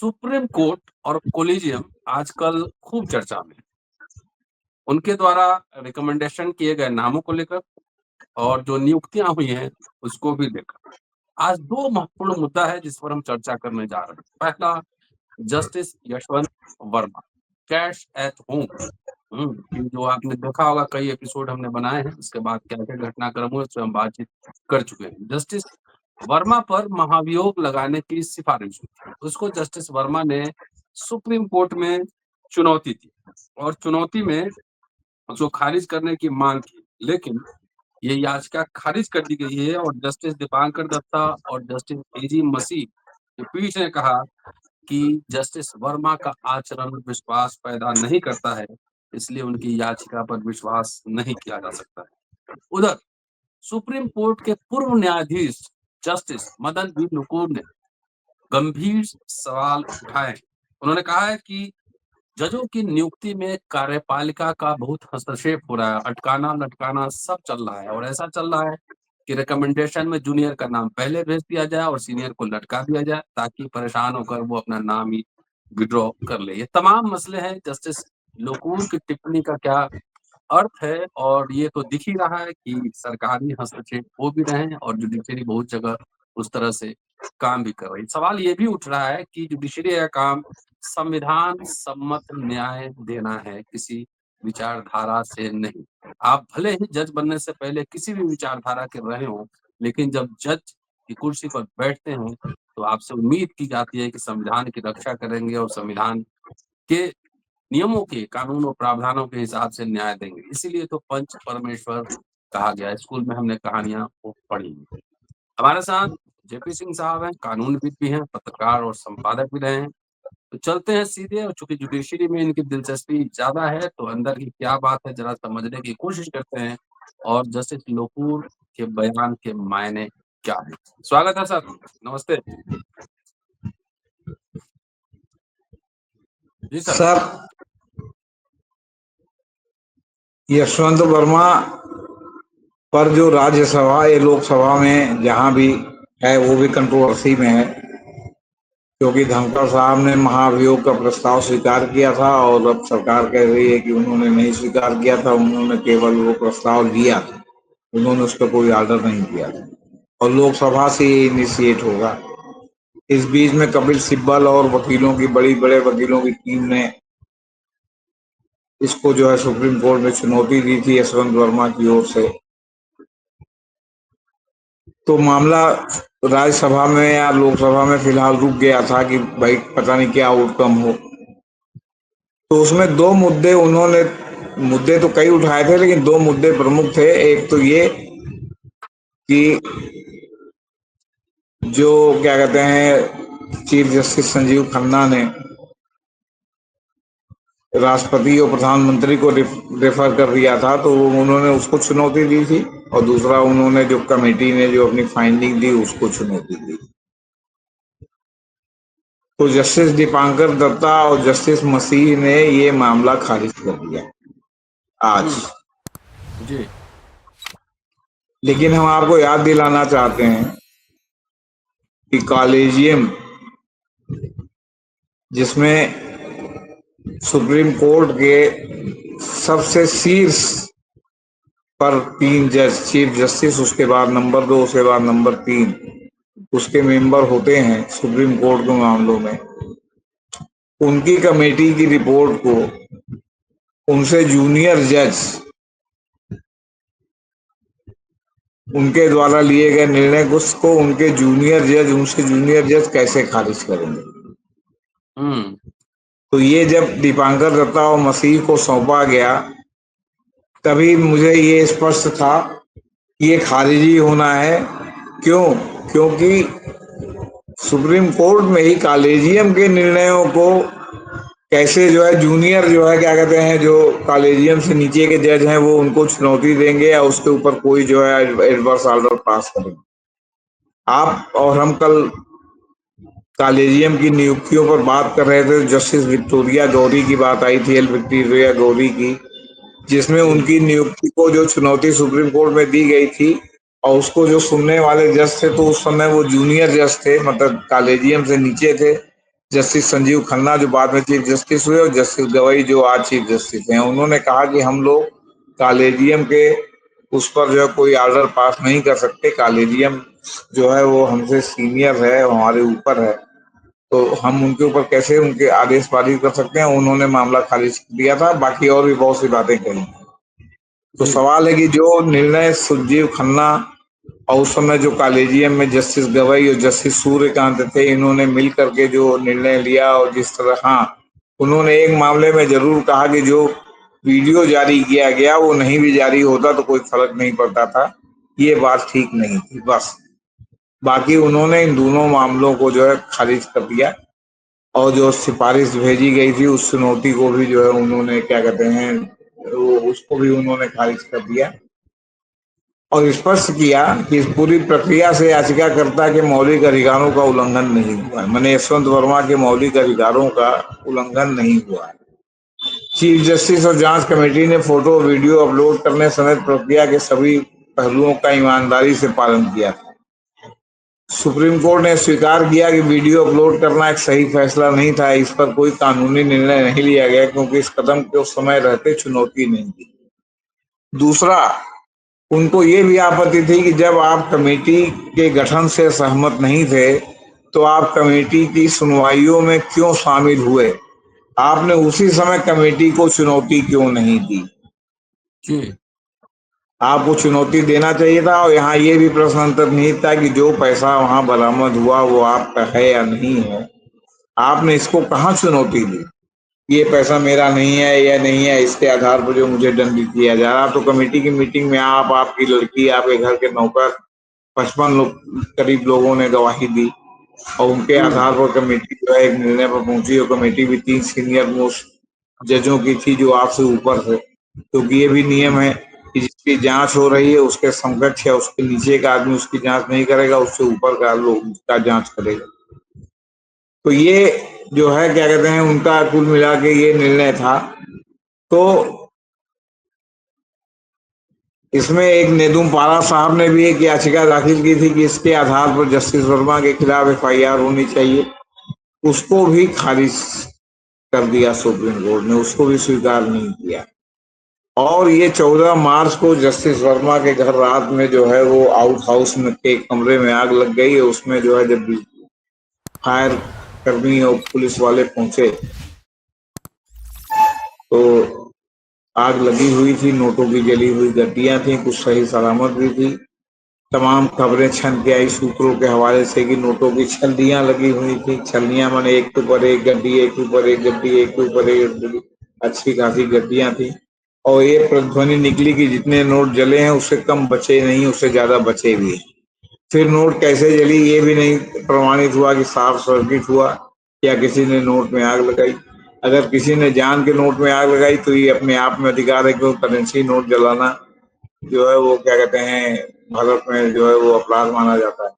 Supreme court और collegium आजकल खूब चर्चा में है। उनके द्वारा रिकमेंडेशन किए गए नामों को लेकर और जो नियुक्तियां हुई हैं उसको भी लेकर आज दो महत्वपूर्ण मुद्दा है जिस पर हम चर्चा करने जा रहे हैं। पहला, justice Yashwant Verma, cash at home. कि जो आपने देखा होगा, कई एपिसोड हमने बनाए हैं, इसके बाद क्या क्या घटनाक्रम हुए उस पर हम बातचीत कर चुके हैं। जस्टिस वर्मा पर महाभियोग लगाने की सिफारिश हुई थी, उसको जस्टिस वर्मा ने सुप्रीम कोर्ट में चुनौती दी और चुनौती में उसको खारिज करने की मांग की, लेकिन ये याचिका खारिज कर दी गई है और जस्टिस दीपांकर दत्ता और जस्टिस एजी मसीह की पीठ ने कहा कि जस्टिस वर्मा का आचरण विश्वास पैदा नहीं करता है, इसलिए उनकी याचिका पर विश्वास नहीं किया जा सकता है। उधर सुप्रीम कोर्ट के पूर्व न्यायाधीश जस्टिस मदन बी लोकुर ने गंभीर सवाल उठाए। उन्होंने कहा है कि जजों की नियुक्ति में कार्यपालिका का बहुत हस्तक्षेप हो रहा है, अटकाना लटकाना सब चल रहा है और ऐसा चल रहा है कि रिकमेंडेशन में जूनियर का नाम पहले भेज दिया जाए और सीनियर को लटका दिया जाए ताकि परेशान होकर वो अपना नाम ही विड्रॉ कर ले। ये तमाम मसले हैं। जस्टिस लोकुर की टिप्पणी का क्या अर्थ है, और ये तो दिख ही रहा है कि सरकारी हस्तक्षेप हो भी रहे हैं और जुडिशरी बहुत जगह उस तरह से काम भी कर रही है। सवाल ये भी उठ रहा है कि जुडिशरी का काम संविधान सम्मत न्याय देना है, किसी विचारधारा से नहीं। आप भले ही जज बनने से पहले किसी भी विचारधारा के रहे हो, लेकिन जब जज की कुर्सी पर बैठते हैं तो आपसे उम्मीद की जाती है कि संविधान की रक्षा करेंगे और संविधान के नियमों के, कानून और प्रावधानों के हिसाब से न्याय देंगे। इसीलिए तो पंच परमेश्वर कहा गया। स्कूल में हमने कहानियां वो पढ़ी। हमारे साथ जेपी सिंह साहब हैं, कानूनविद भी हैं, पत्रकार और संपादक भी रहे हैं। तो चलते हैं सीधे, और चूंकि जुडिशरी में इनकी दिलचस्पी ज्यादा है तो अंदर की क्या बात है जरा समझने की कोशिश करते हैं और जस्टिस लोकुर के बयान के मायने क्या है। स्वागत है सर, नमस्ते जी सर। यशवंत वर्मा पर जो राज्यसभा या लोकसभा में जहां भी है वो भी कंट्रोवर्सी में है, क्योंकि धनखड़ साहब ने महाभियोग का प्रस्ताव स्वीकार किया था और अब सरकार कह रही है कि उन्होंने नहीं स्वीकार किया था, उन्होंने केवल वो प्रस्ताव दिया था, उन्होंने उस पर कोई ऑर्डर नहीं किया था और लोकसभा से ये इनिशिएट होगा। इस बीच में कपिल सिब्बल और वकीलों की बड़े वकीलों की टीम ने इसको जो है सुप्रीम कोर्ट में चुनौती दी थी यशवंत वर्मा की ओर से। तो मामला राज्यसभा में या लोकसभा में फिलहाल रुक गया था कि भाई पता नहीं क्या आउटकम हो। तो उसमें दो मुद्दे तो कई उठाए थे, लेकिन दो मुद्दे प्रमुख थे। एक तो ये कि जो क्या कहते हैं चीफ जस्टिस संजीव खन्ना ने राष्ट्रपति और प्रधानमंत्री को रेफर कर दिया था, तो उन्होंने उसको चुनौती दी थी, और दूसरा उन्होंने जो कमेटी ने जो अपनी फाइंडिंग दी उसको चुनौती दी। तो जस्टिस दीपांकर दत्ता और जस्टिस मसीह ने ये मामला खारिज कर दिया आज जी। लेकिन हम आपको याद दिलाना चाहते हैं कि कॉलेजियम, जिसमें सुप्रीम कोर्ट के सबसे शीर्ष पर 3 जज, चीफ जस्टिस, उसके बाद नंबर 2, उसके बाद नंबर 3 उसके मेंबर होते हैं सुप्रीम कोर्ट के मामलों में, उनकी कमेटी की रिपोर्ट को उनसे जूनियर जज, उनके द्वारा लिए गए निर्णय को उनसे जूनियर जज कैसे खारिज करेंगे। तो ये जब दीपांकर दत्ता और मसीह को सौंपा गया तभी मुझे ये स्पष्ट था कि ये खारिज ही होना है। क्यों? क्योंकि सुप्रीम कोर्ट में ही कॉलेजियम के निर्णयों को कैसे जो है जूनियर जो है क्या कहते हैं जो कॉलेजियम से नीचे के जज हैं वो उनको चुनौती देंगे या उसके ऊपर कोई जो है एडवर्स ऑर्डर पास करेंगे। आप और हम कल कॉलेजियम की नियुक्तियों पर बात कर रहे थे। जस्टिस विक्टोरिया गौरी की बात आई थी, एल विक्टोरिया गौरी की, जिसमें उनकी नियुक्ति को जो चुनौती सुप्रीम कोर्ट में दी गई थी और उसको जो सुनने वाले जज थे तो उस समय वो जूनियर जज थे, मतलब कॉलेजियम से नीचे थे, जस्टिस संजीव खन्ना जो बाद में चीफ जस्टिस हुए और जस्टिस गवई जो आज चीफ जस्टिस हैं, उन्होंने कहा कि हम लोग कॉलेजियम के उस पर जो है कोई ऑर्डर पास नहीं कर सकते। कॉलेजियम जो है वो हमसे सीनियर है, हमारे ऊपर है, तो हम उनके ऊपर कैसे उनके आदेश पारित कर सकते हैं। उन्होंने मामला खारिज किया था। बाकी और भी बहुत सी बातें कही। तो जी, सवाल है कि जो निर्णय संजीव खन्ना और उस समय जो कॉलेजियम में जस्टिस गवई और जस्टिस सूर्यकांत थे, इन्होंने मिल करके जो निर्णय लिया, और जिस तरह, हाँ, उन्होंने एक मामले में जरूर कहा कि जो वीडियो जारी किया गया वो नहीं भी जारी होता तो कोई फर्क नहीं पड़ता था। ये बात ठीक नहीं थी, बस। बाकी उन्होंने इन दोनों मामलों को जो है खारिज कर दिया, और जो सिफारिश भेजी गई थी उस चुनौती को भी जो है उन्होंने क्या कहते हैं, वो उसको भी उन्होंने खारिज कर दिया, और स्पष्ट किया कि इस पूरी प्रक्रिया से याचिकाकर्ता के मौलिक अधिकारों का उल्लंघन नहीं हुआ है। मैंने यशवंत वर्मा के मौलिक अधिकारों का उल्लंघन नहीं हुआ है। चीफ जस्टिस और जांच कमेटी ने फोटो वीडियो अपलोड करने समेत प्रक्रिया के सभी पहलुओं का ईमानदारी से पालन किया था। सुप्रीम कोर्ट ने स्वीकार किया कि वीडियो अपलोड करना एक सही फैसला नहीं था। इस पर कोई कानूनी निर्णय नहीं लिया गया क्योंकि इस कदम के उस समय रहते चुनौती नहीं थी। दूसरा, उनको ये भी आपत्ति थी कि जब आप कमेटी के गठन से सहमत नहीं थे तो आप कमेटी की सुनवाइयों में क्यों शामिल हुए? आपने उसी समय कमेटी को चुनौती क्यों नहीं दी? जी, आपको चुनौती देना चाहिए था। और यहाँ ये भी प्रश्न अंतर्निहित था कि जो पैसा वहां बरामद हुआ वो आपका है या नहीं है। आपने इसको कहाँ चुनौती दी? ये पैसा मेरा नहीं है या नहीं है, इसके आधार पर जो मुझे दंडित किया जा रहा। तो कमेटी की मीटिंग में आप, आपकी लड़की, आपके घर के नौकर, 55 लोग करीब लोगों ने गवाही दी, और उनके हुँ, आधार पर कमेटी जो है एक निर्णय पर पहुंची। और कमेटी भी 3 सीनियर मोस्ट जजों की थी जो आपसे ऊपर थे, क्योंकि ये भी नियम है कि जिसकी जांच हो रही है उसके समकक्ष या उसके नीचे का आदमी उसकी जांच नहीं करेगा, उससे ऊपर का लोग उसका जांच करेगा। तो ये जो है क्या कहते हैं, उनका कुल मिला के ये निर्णय था। तो इसमें एक नेदुम पारा साहब ने भी एक याचिका दाखिल की थी कि इसके आधार पर जस्टिस वर्मा के खिलाफ एफआईआर होनी चाहिए। उसको भी खारिज कर दिया सुप्रीम कोर्ट ने, उसको भी स्वीकार नहीं किया। और ये 14 मार्च को जस्टिस वर्मा के घर रात में जो है वो आउट हाउस में के कमरे में आग लग गई है। उसमें जो है जब फायर कर्मी और पुलिस वाले पहुंचे तो आग लगी हुई थी, नोटों की जली हुई गड्डियां थी, कुछ सही सलामत भी थी। तमाम खबरें छन के आई सूत्रों के हवाले से कि नोटों की छल्लियां लगी हुई थी। छल्लियां माने एक के ऊपर एक गड्डी, एक के ऊपर एक गड्डी, एक के ऊपर एक गड्डी, अच्छी खासी गड्डियां थी। और ये प्रतिध्वनि निकली कि जितने नोट जले हैं उससे कम बचे नहीं, उससे ज्यादा बचे भी हैं। फिर नोट कैसे जली ये भी नहीं प्रमाणित हुआ कि शॉर्ट सर्किट हुआ या किसी ने नोट में आग लगाई। अगर किसी ने जान के नोट में आग लगाई तो ये अपने आप में अधिकार है, क्योंकि करेंसी नोट जलाना जो है वो क्या कहते हैं, भारत में जो है वो अपराध माना जाता है।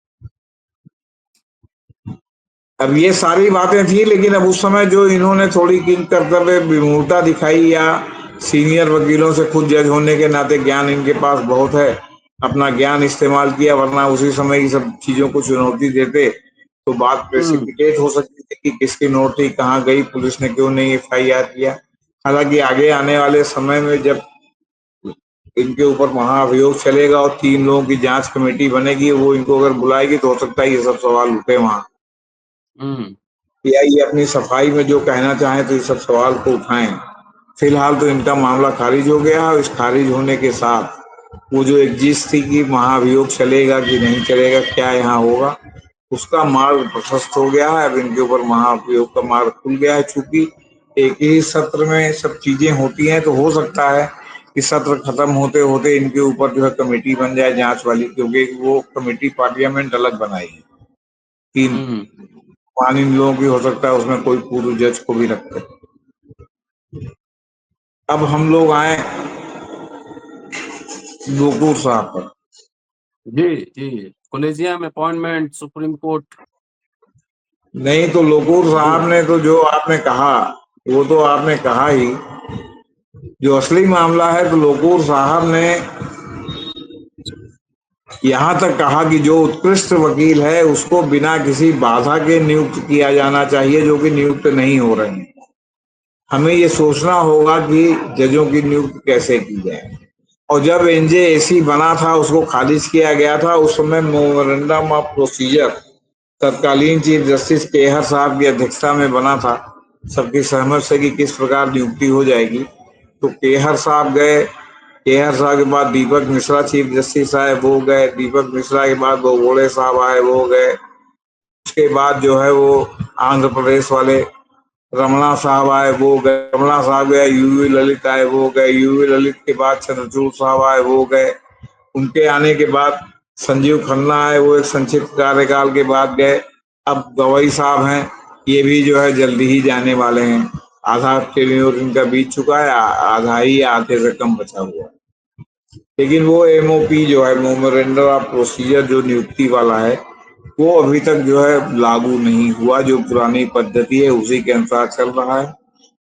अब ये सारी बातें थी, लेकिन अब उस समय जो इन्होंने थोड़ी किन कर्तव्य विमूढ़ता दिखाई, या सीनियर वकीलों से खुद जज होने के नाते ज्ञान इनके पास बहुत है, अपना ज्ञान इस्तेमाल किया, वरना उसी समय ये सब चीजों को चुनौती देते तो बात हुँ, प्रेसिपिटेट हो सकती थी कि किसकी नोट थी, कहाँ गई, पुलिस ने क्यों नहीं एफआईआर किया। हालांकि आगे आने वाले समय में जब इनके ऊपर महाअभियोग चलेगा और 3 लोगों की जांच कमेटी बनेगी, वो इनको अगर बुलाएगी तो हो सकता है ये सब सवाल उठे वहां, हुँ, या ये अपनी सफाई में जो कहना चाहें तो ये सब सवाल को उठाएं। फिलहाल तो इनका मामला खारिज हो गया, और इस खारिज होने के साथ वो जो एक जिस थी कि महाअभियोग चलेगा कि नहीं चलेगा, क्या यहाँ होगा, उसका मार्ग प्रशस्त हो गया है। अब इनके ऊपर महाअभियोग का मार्ग खुल गया है। चूंकि एक ही सत्र में सब चीजें होती हैं तो हो सकता है कि सत्र खत्म होते होते इनके ऊपर जो है कमेटी बन जाए जांच वाली, क्योंकि वो कमेटी पार्लियामेंट अलग बनाई है। 3 हुँ, माननीय लोगों की, हो सकता है उसमें कोई पूर्व जज को भी रखे। अब हम लोग आए लोकूर साहब पर। जी, जी, कॉलेजियम अपॉइंटमेंट सुप्रीम कोर्ट। नहीं तो लोकूर जी, साहब ने तो जो आपने कहा वो तो आपने कहा ही। जो असली मामला है तो लोकूर साहब ने यहाँ तक कहा कि जो उत्कृष्ट वकील है उसको बिना किसी बाधा के नियुक्त किया जाना चाहिए, जो कि नियुक्त नहीं हो रहे हैं। हमें ये सोचना होगा कि जजों की नियुक्ति कैसे की जाए। और जब एनजेएसी बना था, उसको खारिज किया गया था, उस समय मेमोरेंडम ऑफ प्रोसीजर तत्कालीन चीफ जस्टिस केहर साहब की अध्यक्षता में बना था, सबकी सहमत से कि किस प्रकार नियुक्ति हो जाएगी। तो केहर साहब गए, केहर साहब के बाद दीपक मिश्रा चीफ जस्टिस आए, वो गए। दीपक मिश्रा के बाद बोबड़े साहब आए, वो गए। उसके बाद जो है वो आंध्र प्रदेश वाले रमणा साहब आए, वो गए। रमणा साहब गए, यूवी ललित आए, वो गए। यूवी ललित के बाद चंद्रचूड़ साहब आए, वो गए। उनके आने के बाद संजीव खन्ना आए, वो एक संक्षिप्त कार्यकाल के बाद गए। अब गवई साहब हैं, ये भी जो है जल्दी ही जाने वाले हैं। आधा टेन्योर इनका बीत चुका है, आधा ही आधे से कम बचा हुआ है। लेकिन वो एमओपी जो है, मेमोरेंडम ऑफ प्रोसीजर, जो नियुक्ति वाला है, वो अभी तक जो है लागू नहीं हुआ। जो पुरानी पद्धति है उसी के अनुसार चल रहा है।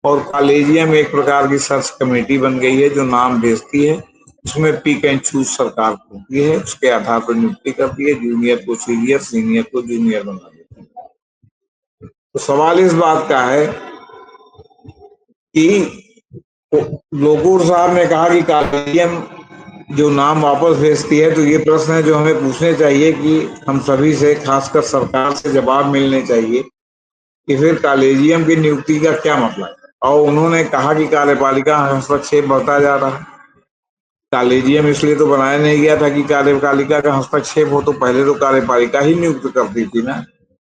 और कॉलेजियम एक प्रकार की सर्च कमेटी बन गई है, जो नाम भेजती है। उसमें पिक एंड चूज सरकार होती है, उसके आधार पर नियुक्ति करती है। जूनियर को सीनियर, सीनियर को जूनियर बना देती है। तो सवाल इस बात का है कि लोकूर साहब ने कहा कि कॉलेजियम जो नाम वापस भेजती है, तो ये प्रश्न है जो हमें पूछने चाहिए कि हम सभी से, खासकर सरकार से जवाब मिलने चाहिए कि फिर कॉलेजियम की नियुक्ति का क्या मतलब है। और उन्होंने कहा कि कार्यपालिका हस्तक्षेप बढ़ता जा रहा है। कॉलेजियम इसलिए तो बनाया नहीं गया था कि कार्यपालिका का हस्तक्षेप हो, तो पहले तो कार्यपालिका ही नियुक्त करती थी ना।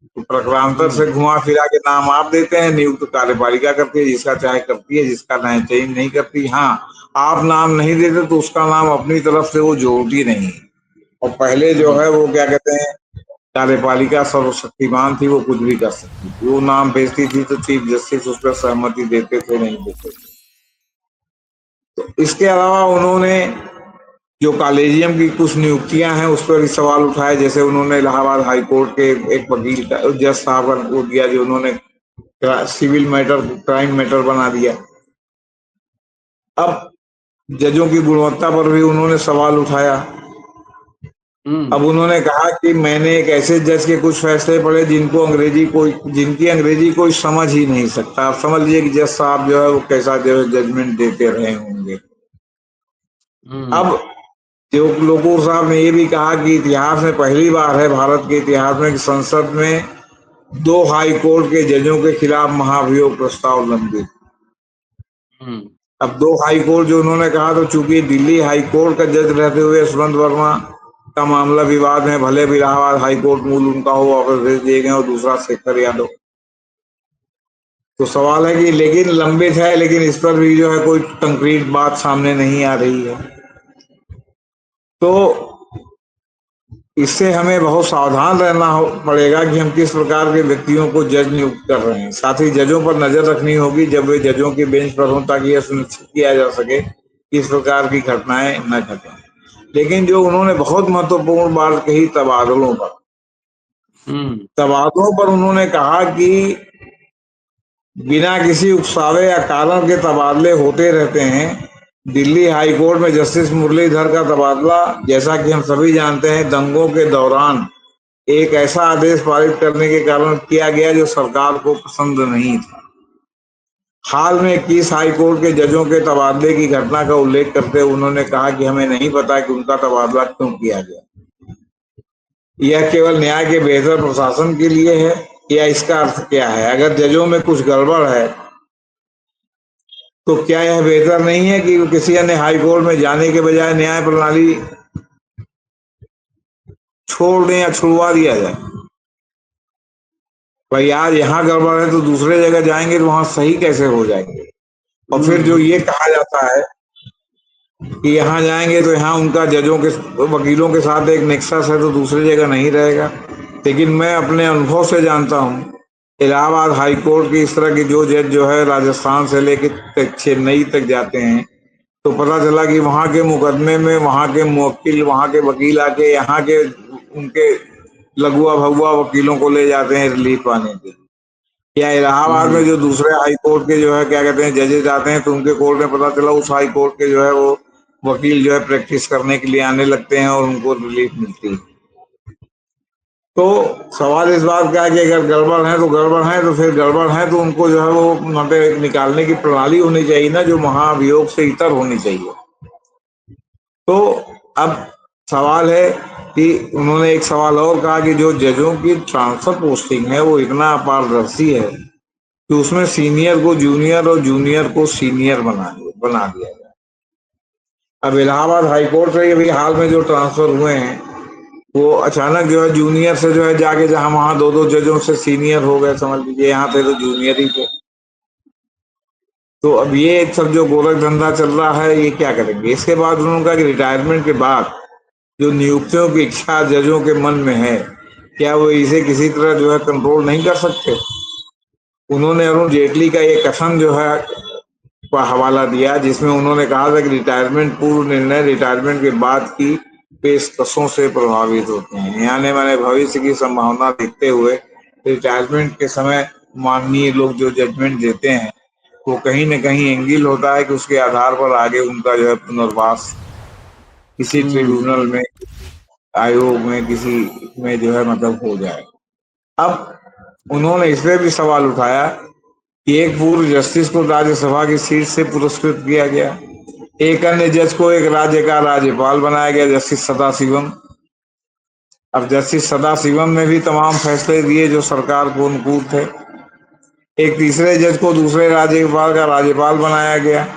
तो प्रकरणांतर से घुमा फिरा के नाम आप देते हैं, नियुक्त कार्यपालिका करती है, जिसका चाहे करती है, जिसका नहीं चाहिए नहीं करती। हाँ, आप नाम नहीं देते तो उसका नाम अपनी तरफ से वो जोड़ती नहीं। और पहले जो है वो क्या कहते हैं, कार्यपालिका सर्वशक्तिमान थी, वो कुछ भी कर सकती थी। वो नाम भेजती थी तो चीफ जस्टिस उस पर सहमति देते थे, नहीं देते थे। तो इसके अलावा उन्होंने जो कॉलेजियम की कुछ नियुक्तियां हैं उस पर भी सवाल उठाए। जैसे उन्होंने इलाहाबाद हाई कोर्ट के एक वकील का, जज साहब का वो दिया, जो उन्होंने सिविल मैटर क्राइम मैटर बना दिया। अब जजों की गुणवत्ता पर भी उन्होंने सवाल उठाया। अब उन्होंने कहा कि मैंने एक ऐसे जज के कुछ फैसले पढ़े जिनकी अंग्रेजी कोई समझ ही नहीं सकता। आप समझ लीजिए कि जज साहब जो है वो कैसा जो है जजमेंट देते रहे होंगे। अब जो लोकूर साहब ने ये भी कहा कि इतिहास में पहली बार है, भारत के इतिहास में, कि संसद में दो हाई कोर्ट के जजों के खिलाफ महाभियोग प्रस्ताव लंबित। अब दो हाई कोर्ट जो उन्होंने कहा, तो चूंकि दिल्ली हाई कोर्ट का जज रहते हुए यशवंत वर्मा का मामला विवाद में, भले भी इलाहाबाद हाई कोर्ट मूल उनका हो, वापस भेज दिए गए, और दूसरा शेखर यादव। तो सवाल है कि लेकिन लंबित है, लेकिन इस पर भी जो है कोई कंक्रीट बात सामने नहीं आ रही है। तो इससे हमें बहुत सावधान रहना पड़ेगा कि हम किस प्रकार के व्यक्तियों को जज नियुक्त कर रहे हैं। साथ ही जजों पर नजर रखनी होगी जब वे जजों के बेंच पर हों, ताकि यह सुनिश्चित किया जा सके कि इस प्रकार की घटनाएं न घटें। लेकिन जो उन्होंने बहुत महत्वपूर्ण बात कही, तबादलों पर उन्होंने कहा कि बिना किसी उकसावे या कारण के तबादले होते रहते हैं। दिल्ली हाई कोर्ट में जस्टिस मुरलीधर का तबादला, जैसा कि हम सभी जानते हैं, दंगों के दौरान एक ऐसा आदेश पारित करने के कारण किया गया जो सरकार को पसंद नहीं था। हाल में 21 हाई कोर्ट के जजों के तबादले की घटना का उल्लेख करते हुए उन्होंने कहा कि हमें नहीं पता कि उनका तबादला क्यों किया गया। यह केवल न्याय के बेहतर प्रशासन के लिए है, या इसका अर्थ क्या है? अगर जजों में कुछ गड़बड़ है तो क्या यह बेहतर नहीं है कि किसी अन्य हाई कोर्ट में जाने के बजाय न्याय प्रणाली छोड़ दें या छुड़वा दिया जाए? भाई आज यहाँ गड़बड़ है तो दूसरे जगह जाएंगे तो वहां सही कैसे हो जाएंगे? और फिर जो ये कहा जाता है कि यहाँ जाएंगे तो यहाँ उनका जजों के वकीलों के साथ एक नेक्सस है, तो दूसरी जगह नहीं रहेगा। लेकिन मैं अपने अनुभव से जानता हूँ, इलाहाबाद हाई कोर्ट की इस तरह की जो जज जो है राजस्थान से लेकर चेन्नई तक जाते हैं, तो पता चला कि वहाँ के मुकदमे में वहाँ के मुवक्किल, वहाँ के वकील आके यहाँ के उनके लगुआ भगुआ वकीलों को ले जाते हैं रिलीफ पाने के। या इलाहाबाद में जो दूसरे हाई कोर्ट के जो है क्या कहते हैं जजेज आते हैं, तो उनके कोर्ट में पता चला उस हाई कोर्ट के जो है वो वकील जो है प्रैक्टिस करने के लिए आने लगते हैं और उनको रिलीफ मिलती है। तो सवाल इस बात का है कि अगर गड़बड़ है तो गड़बड़ है, तो फिर गड़बड़ है तो उनको जो है वो मतलब निकालने की प्रणाली होनी चाहिए ना, जो महाभियोग से इतर होनी चाहिए। तो अब सवाल है कि उन्होंने एक सवाल और कहा कि जो जजों की ट्रांसफर पोस्टिंग है वो इतना अपारदर्शी है कि उसमें सीनियर को जूनियर और जूनियर को सीनियर बना दिया गया। अब इलाहाबाद हाईकोर्ट से अभी हाल में जो ट्रांसफर हुए हैं, वो अचानक जो है जूनियर से जो है जाके जहां वहां दो दो जजों से सीनियर हो गए, समझ लीजिए यहाँ थे तो जूनियर ही थे। तो अब ये सब जो गोरख धंधा चल रहा है ये क्या करेंगे? इसके बाद उन्होंने कहा कि रिटायरमेंट के बाद जो नियुक्तियों की इच्छा जजों के मन में है, क्या वो इसे किसी तरह जो है कंट्रोल नहीं कर सकते? उन्होंने अरुण जेटली का ये कथन जो है का हवाला दिया, जिसमें उन्होंने कहा था कि रिटायरमेंट पूर्व निर्णय रिटायरमेंट के बाद की पेशकशों से प्रभावित होते हैं। यानी मैंने भविष्य की संभावना देखते हुए रिटायरमेंट के समय माननीय लोग जो जजमेंट देते हैं वो कहीं न कहीं एंगिल होता है कि उसके आधार पर आगे उनका जो है पुनर्वास किसी हम्म। ट्रिब्यूनल में, आयोग में, किसी में जो है मतलब हो जाए। अब उन्होंने इसमें भी सवाल उठाया कि एक पूर्व जस्टिस को राज्यसभा की सीट से पुरस्कृत किया गया, एक अन्य जज को एक राज्य का राज्यपाल बनाया गया, जस्टिस सदाशिवम। अब जस्टिस सदाशिवम ने भी तमाम फैसले दिए जो सरकार को अनुकूल थे। एक तीसरे जज को दूसरे राज्यपाल का राज्यपाल बनाया गया,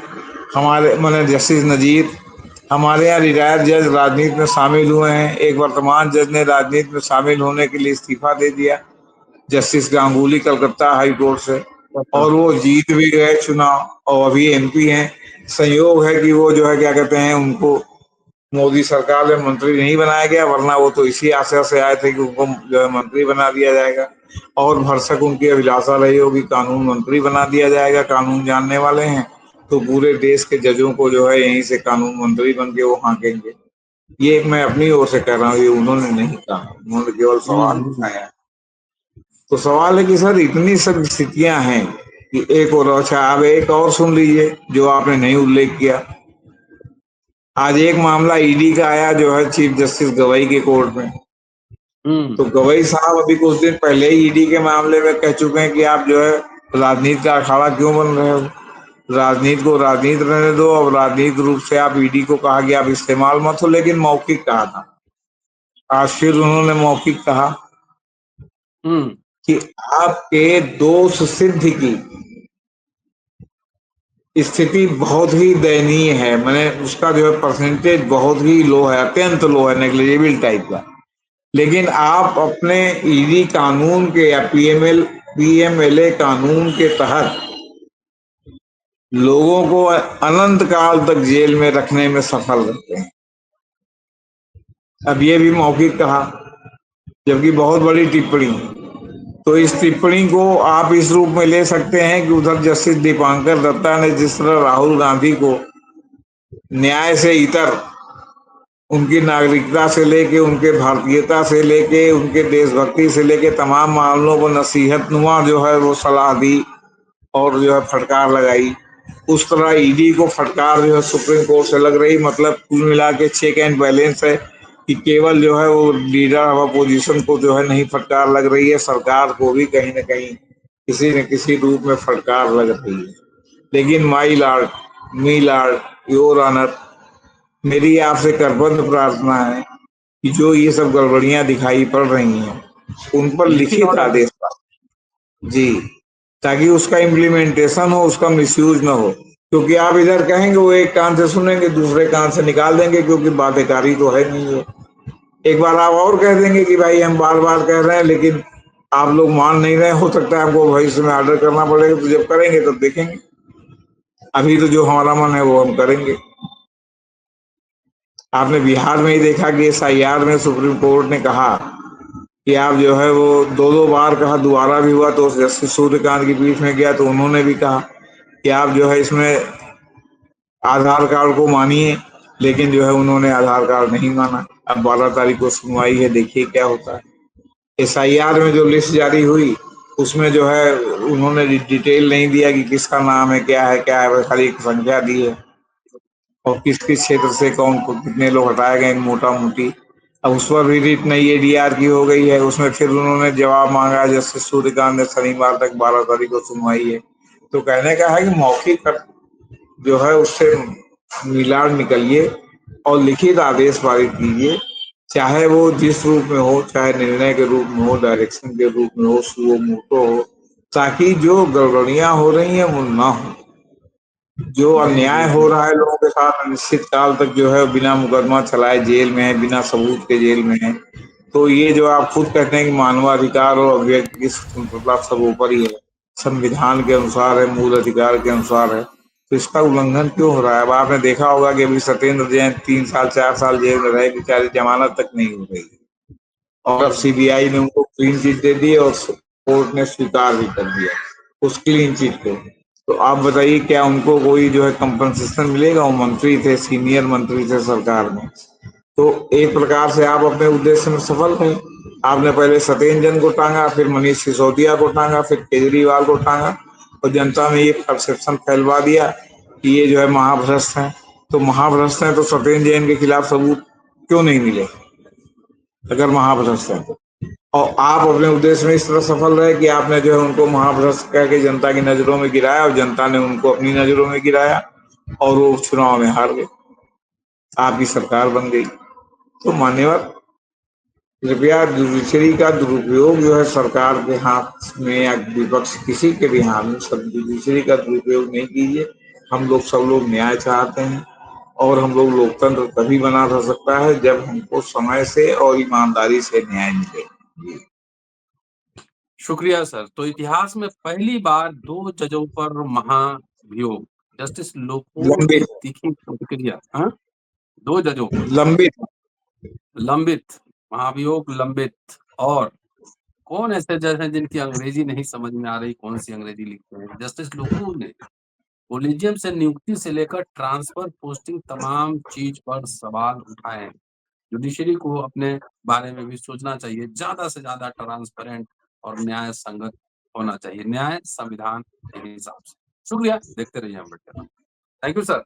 हमारे मैंने जस्टिस नजीर। हमारे यहाँ रिटायर्ड जज राजनीति में शामिल हुए हैं, एक वर्तमान जज ने राजनीति में शामिल होने के लिए इस्तीफा दे दिया, justice Ganguly Calcutta high court से, अच्छा। और वो जीत भी गए चुनाव और अभी एमपी हैं। संयोग है कि वो जो है क्या कहते हैं, उनको मोदी सरकार में मंत्री नहीं बनाया गया, वरना वो तो इसी आशा से आए थे कि उनको जो है मंत्री बना दिया जाएगा, और भरसक उनकी अभिलाषा रही होगी कानून मंत्री बना दिया जाएगा, कानून जानने वाले हैं तो पूरे देश के जजों को जो है यहीं से कानून मंत्री बन के वो हाँकेंगे। ये मैं अपनी ओर से कह रहा हूँ, ये उन्होंने नहीं कहा, उन्होंने केवल सवाल हम्म। उठाया। तो सवाल है कि सर इतनी सब स्थितियां हैं कि एक और, अच्छा अब एक और सुन लीजिए जो आपने नहीं उल्लेख किया। आज एक मामला ईडी का आया जो है चीफ जस्टिस गवई के कोर्ट में। तो हम्म। गवई साहब अभी कुछ दिन पहले ही ईडी के मामले में कह चुके हैं कि आप जो है राजनीति का अखाड़ा क्यों बन रहे हो, राजनीति को राजनीति रहने दो। अब राजनीतिक रूप से आप ईडी को कहा कि आप इस्तेमाल मत हो, लेकिन मौखिक कहा था। आज फिर उन्होंने मौखिक कहा हम्म। कि आपके दोष सिद्ध की स्थिति बहुत ही दयनीय है, मैंने उसका जो है परसेंटेज बहुत ही लो है, अत्यंत लो है, नेग्लिजिबल टाइप का। लेकिन आप अपने ईडी कानून के या पीएमएलए कानून के तहत लोगों को अनंत काल तक जेल में रखने में सफल रहते हैं। अब ये भी मौखिक कहा, जबकि बहुत बड़ी टिप्पणी। तो इस टिप्पणी को आप इस रूप में ले सकते हैं कि उधर जस्टिस दीपांकर दत्ता ने जिस तरह राहुल गांधी को न्याय से इतर, उनकी नागरिकता से लेके, उनके भारतीयता से लेके, उनके देशभक्ति से लेके तमाम मामलों को नसीहत नुमा जो है वो सलाह दी और जो है फटकार लगाई, उस तरह ईडी को फटकार जो है सुप्रीम कोर्ट से लग रही। मतलब कुल मिला के चेक एंड बैलेंस है कि केवल जो है वो लीडर ऑफ अपोजिशन को जो है नहीं फटकार लग रही है, सरकार को भी कहीं ना कहीं किसी न किसी रूप में फटकार लग रही है। लेकिन my lord, me lord, your honour, मेरी आपसे करबद्ध प्रार्थना है कि जो ये सब गड़बड़ियां दिखाई पड़ रही हैं उन पर लिखित लिखित ऑर्डर। आदेश जी, ताकि उसका इम्प्लीमेंटेशन हो, उसका मिसयूज ना हो। क्योंकि आप इधर कहेंगे वो एक कान से सुनेंगे, दूसरे कान से निकाल देंगे, क्योंकि बाध्यकारी तो है नहीं है। एक बार आप और कह देंगे कि भाई हम बार बार कह रहे हैं लेकिन आप लोग मान नहीं रहे, हो सकता है हमको भविष्य में ऑर्डर करना पड़ेगा, तो जब करेंगे तब देखेंगे। अभी तो जो हमारा मन है वो हम करेंगे। आपने बिहार में ही देखा कि एसआईआर में सुप्रीम कोर्ट ने कहा कि आप जो है वो दो दो बार कहा, दोबारा भी हुआ तो जस्टिस सूर्यकांत की पीठ में गया तो उन्होंने भी कहा कि आप जो है इसमें आधार कार्ड को मानिए, लेकिन जो है उन्होंने आधार कार्ड नहीं माना। अब 12 तारीख को सुनवाई है, देखिए क्या होता है। एसआईआर में जो लिस्ट जारी हुई उसमें जो है उन्होंने डिटेल नहीं दिया कि किसका नाम है, क्या है, क्या है, बस खाली एक संख्या दी है। और किस किस क्षेत्र से कौन कितने लोग हटाए गए मोटा मोटी। अब उस पर भी रिट नई एडीआर की हो गई है, उसमें फिर उन्होंने जवाब मांगा जस्टिस सूर्यकांत ने, शनिवार तक 12 तारीख को सुनवाई है। तो कहने का है कि मौखिक जो है उससे मिलान निकलिए और लिखित आदेश पारित कीजिए, चाहे वो जिस रूप में हो, चाहे निर्णय के रूप में हो, डायरेक्शन के रूप में हो, सुओ मोटो हो, ताकि जो गड़बड़ियां हो रही हैं वो ना हो। जो जी, अन्याय जी, हो जी। रहा है लोगों के साथ अनिश्चित काल तक जो है बिना मुकदमा चलाए जेल में है, बिना सबूत के जेल में है। तो ये जो आप खुद कहते हैं कि मानवाधिकार और अभिव्यक्ति की स्वतंत्रता सब ऊपर ही है, संविधान के अनुसार है, मूल अधिकार के अनुसार है, तो इसका उल्लंघन क्यों हो रहा है। अब आपने देखा होगा कि अभी सत्येंद्र जैन 3 साल 4 साल जेल में रहे, बेचारी जमानत तक नहीं हो रही, और अब जी, जी। सीबीआई ने उनको क्लीन चिट दे दी और कोर्ट ने स्वीकार भी कर दिया उस क्लीन चिट को। तो आप बताइए क्या उनको कोई जो है कंपनसेशन मिलेगा। वो मंत्री थे, सीनियर मंत्री थे सरकार में। तो एक प्रकार से आप अपने उद्देश्य में सफल रहे। आपने पहले सत्येंद्र जैन को टांगा, फिर मनीष सिसोदिया को टांगा, फिर केजरीवाल को टांगा, और जनता में ये परसेप्शन फैलवा दिया कि ये जो है महाभ्रष्ट हैं। तो महाभ्रष्ट हैं तो सत्येंद्र जैन के खिलाफ सबूत क्यों नहीं मिले अगर महाभ्रष्ट हैं तो। और आप अपने उद्देश्य में इस तरह सफल रहे कि आपने जो है उनको महाभ्रष्ट कह के जनता की नजरों में गिराया, और जनता ने उनको अपनी नजरों में गिराया और वो चुनाव में हार गए, आपकी सरकार बन गई। तो मान्यवर, कृपया जुडिशरी का दुरुपयोग जो है सरकार के हाथ में या विपक्ष किसी के भी हाथ में, सब जुडिशरी का दुरुपयोग नहीं कीजिए। हम लोग सब लोग न्याय चाहते हैं, और हम लोग लोकतंत्र तभी बना रह सकता है जब हमको समय से और ईमानदारी से न्याय मिले। जी। शुक्रिया सर। तो इतिहास में पहली बार 2 जजों पर महाभियोग, जस्टिस लोकुर की लंबित तीखी प्रतिक्रिया। हाँ? 2 जजों पर लंबित लंबित, महाभियोग लंबित। और कौन ऐसे जज हैं जिनकी अंग्रेजी नहीं समझ में आ रही, कौन-सी अंग्रेजी लिखते हैं? जस्टिस लोकुर ने कोलिजियम से नियुक्ति से लेकर ट्रांसफर, पोस्टिंग तमाम चीज पर सवाल उठाए हैं। जुडिशरी को अपने बारे में भी सोचना चाहिए, ज्यादा से ज्यादा ट्रांसपेरेंट और न्याय संगत होना चाहिए, न्याय संविधान के हिसाब से। शुक्रिया, देखते रहिए अमृत। Thank you sir.